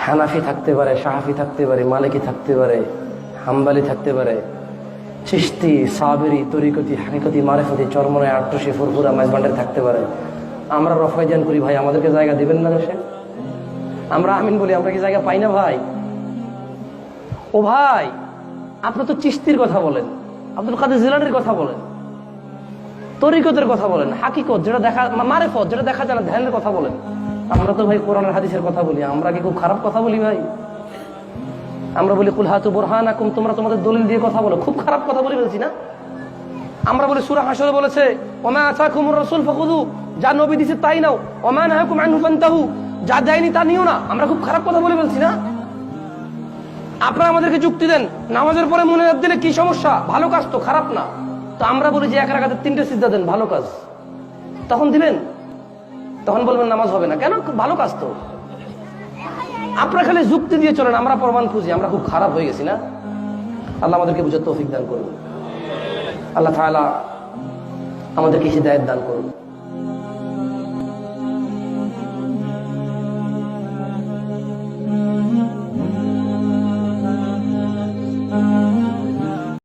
হানাফি থাকতে পারে, শাহাফি থাকতে পারে, মালিকি থাকতে পারে, হাম্বালি থাকতে পারে, চিশতি, সাবেরি, তরিকতি, হাকিকতি, মারেফতি, চরমনে, আট্টসি, ফুরফুরা, মাইজবান্ডার থাকতে পারে। আমরা রফাইজান করি, ভাই আমাদেরকে জায়গা দিবেন না দেশে? আমরা আমিন বলি, আমরা কি জায়গা পাই না ভাই? ও ভাই, আপনার তো চিশতির কথা বলেন, আব্দুল কাদের জিলানীর কথা বলেন, তরিকতের কথা বলেন, হাকিকত যেটা দেখা, মারেফত যেটা দেখা যায় না, ধ্যানের কথা বলেন। আমরা তো ভাই কোরআনের হাদিসের কথা বলি। আমরা কি খুব খারাপ কথা বলি ভাই? আমরা বলি কুল হাতু বুরহানাকুম, তোমরা তোমাদের দলিল দিয়ে কথা বলো, খুব খারাপ কথা বলি বলছি না? আমরা বলি সূরা হাশরে বলেছে ওমা আতাকুমুর রাসূল ফাখুযু, যা নবী দিয়েছে তাই নাও, ওমা নাহাকুম আনহু ফান্তাহু, যা দেয়নি তা নিও না। আমরা খুব খারাপ কথা বলি বলছি না? আপনারা আমাদেরকে যুক্তি দেন, নামাজের পরে মুনাজাত দিলে কি সমস্যা? ভালো কাজ তো, খারাপ না। তো আমরা বলি যে এক রাকাতে 3টে সিজদা দেন, ভালো কাজ। তখন দিবেন? তখন বলবেন নামাজ হবে না। কেন? ভালো কাজ তো। আপনারা খালি যুক্তি দিয়ে চলেন, আমরা প্রমাণ খুঁজি। আমরা খুব খারাপ হয়ে গেছি না? আল্লাহ আমাদেরকে বুঝার তৌফিক দান করুন। আল্লাহ তাআলা আমাদেরকে হিদায়াত দান করুন।